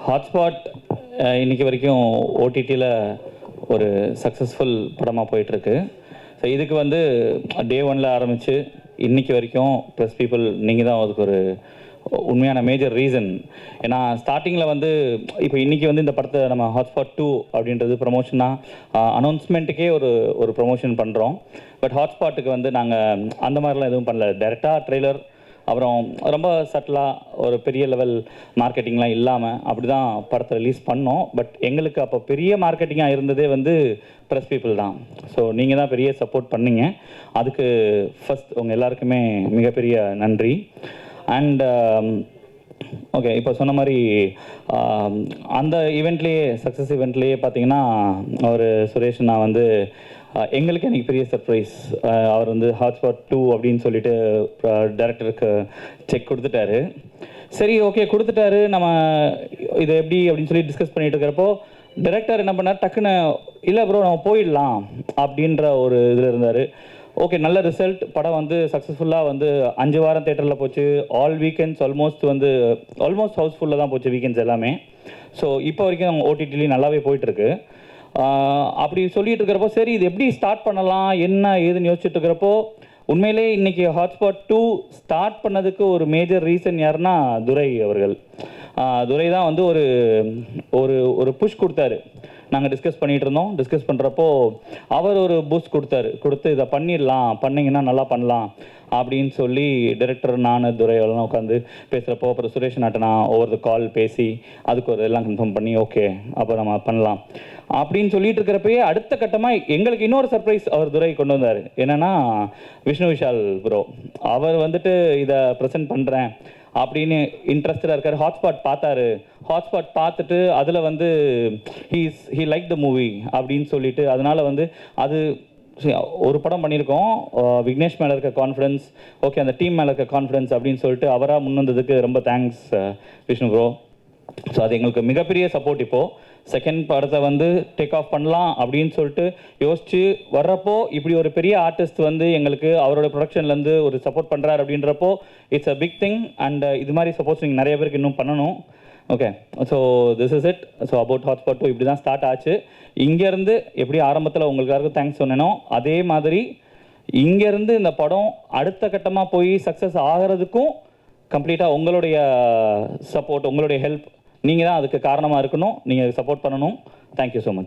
Hotspot இன்றைக்கி வரைக்கும் ஓடிடியில் ஒரு சக்ஸஸ்ஃபுல் படமாக போயிட்டுருக்கு. ஸோ இதுக்கு வந்து டே ஒனில் ஆரம்பித்து இன்றைக்கி வரைக்கும் ப்ளஸ் பீப்புள் நீங்கள் தான் அதுக்கு ஒரு உண்மையான மேஜர் ரீசன். ஏன்னா ஸ்டார்டிங்கில் வந்து இப்போ இன்றைக்கி வந்து இந்த படத்தை நம்ம ஹாட்ஸ்பாட் 2 அப்படின்றது ப்ரமோஷனாக அனௌன்ஸ்மெண்ட்டுக்கே ஒரு ப்ரமோஷன் பண்ணுறோம். பட் ஹாட்ஸ்பாட்டுக்கு வந்து நாங்கள் அந்த மாதிரிலாம் எதுவும் பண்ணல. டைரெக்டாக ட்ரெய்லர் அப்புறம் ரொம்ப சட்டிலாக ஒரு பெரிய லெவல் மார்க்கெட்டிங்லாம் இல்லாமல் அப்படி தான் படத்தை ரிலீஸ் பண்ணோம். பட் எங்களுக்கு அப்போ பெரிய மார்க்கெட்டிங்காக இருந்ததே வந்து ப்ரெஸ் பீப்புள் தான். ஸோ நீங்கள் தான் பெரிய சப்போர்ட் பண்ணீங்க. அதுக்கு ஃபஸ்ட் உங்கள் எல்லாருக்குமே மிகப்பெரிய நன்றி. அண்ட் ஓகே, இப்போ சொன்ன மாதிரி அந்த ஈவெண்ட்லேயே சக்ஸஸ் ஈவெண்ட்லேயே பார்த்தீங்கன்னா ஒரு சுரேஷ் நான் வந்து எங்களுக்கு எனக்கு பெரிய சர்ப்ரைஸ். அவர் வந்து ஹாட்ஸ்பாட் 2 அப்படின்னு சொல்லிட்டு டைரக்டருக்கு செக் கொடுத்துட்டாரு. சரி ஓகே கொடுத்துட்டாரு, நம்ம இது எப்படி அப்படின்னு சொல்லி டிஸ்கஸ் பண்ணிட்டு இருக்கிறப்போ டைரக்டர் என்ன பண்ணார், டக்குன்னு இல்லை ப்ரோ நம்ம போயிடலாம் அப்படின்ற ஒரு இதில் இருந்தார். ஓகே, நல்ல ரிசல்ட். படம் வந்து சக்ஸஸ்ஃபுல்லாக வந்து 5 வாரம் தேட்டரில் போச்சு. ஆல் வீக்கெண்ட்ஸ் ஆல்மோஸ்ட் ஹவுஸ்ஃபுல்லாக தான் போச்சு வீக்கெண்ட்ஸ் எல்லாமே. ஸோ இப்போ வரைக்கும் ஓடிடிலையும் நல்லாவே போயிட்டுருக்கு. அப்படி சொல்லிட்டு இருக்கிறப்போ சரி இது எப்படி ஸ்டார்ட் பண்ணலாம் என்ன ஏதுன்னு யோசிச்சுட்டு இருக்கிறப்போ உண்மையிலே இன்றைக்கி ஹாட்ஸ்பாட் 2 ஸ்டார்ட் பண்ணதுக்கு ஒரு மேஜர் ரீசன் யாருன்னா துரை அவர்கள். துரை தான் வந்து ஒரு புஷ் கொடுத்தாரு. நாங்கள் டிஸ்கஸ் பண்ணிகிட்டு இருந்தோம். டிஸ்கஸ் பண்ணுறப்போ அவர் ஒரு பூஸ்ட் கொடுத்து இதை பண்ணிங்கன்னா நல்லா பண்ணலாம் அப்படின்னு சொல்லி டைரக்டர் நான் துரை எல்லாம் உட்காந்து பேசுகிறப்போ அப்புறம் சுரேஷ் நாட்டனா ஒவ்வொரு கால் பேசி அதுக்கு ஒரு எல்லாம் கன்ஃபார்ம் பண்ணி ஓகே அப்போ நம்ம பண்ணலாம் அப்படின்னு சொல்லிட்டு இருக்கிறப்பயே அடுத்த கட்டமாக எங்களுக்கு இன்னொரு சர்ப்ரைஸ் அவர் துரை கொண்டு வந்தார். என்னென்னா விஷ்ணு விஷால் ப்ரோ அவர் வந்துட்டு இதை ப்ரெசென்ட் பண்ணுறேன் அப்படின்னு இன்ட்ரெஸ்டடாக இருக்கார். ஹாட்ஸ்பாட் பார்த்துட்டு அதில் வந்து ஹீ லைக் த மூவி அப்படின்னு சொல்லிட்டு அதனால் வந்து அது ஒரு படம் பண்ணியிருக்கோம். விக்னேஷ் மேலே இருக்க கான்ஃபிடன்ஸ், ஓகே அந்த டீம் மேலே இருக்க கான்ஃபிடன்ஸ் அப்படின்னு சொல்லிட்டு அவராக முன் வந்ததுக்கு ரொம்ப தேங்க்ஸ் விஷ்ணு ப்ரோ. ஸோ அது எங்களுக்கு மிகப்பெரிய சப்போர்ட். இப்போது செகண்ட் படத்தை வந்து டேக் ஆஃப் பண்ணலாம் அப்படின்னு சொல்லிட்டு யோசிச்சு வர்றப்போ இப்படி ஒரு பெரிய ஆர்டிஸ்ட் வந்து எங்களுக்கு அவரோட ப்ரொடக்ஷன்லேருந்து ஒரு சப்போர்ட் பண்ணுறாரு அப்படின்றப்போ it's a big thing. And இது மாதிரி சப்போர்ட்ஸ் நீங்கள் நிறைய பேருக்கு இன்னும் பண்ணணும். Okay, so this is it. So about hotspot 2 இப்படி தான் ஸ்டார்ட் ஆச்சு. இங்கேருந்து எப்படி ஆரம்பத்தில் உங்களுக்காக தேங்க்ஸ் சொன்னேனோ அதே மாதிரி இங்கேருந்து இந்த படம் அடுத்த கட்டமாக போய் சக்ஸஸ் ஆகிறதுக்கும் கம்ப்ளீட்டாக உங்களுடைய சப்போர்ட் உங்களுடைய ஹெல்ப் நீங்கள் தான் அதுக்கு காரணமாக இருக்கணும். நீங்கள் சப்போர்ட் பண்ணணும். Thank you so much.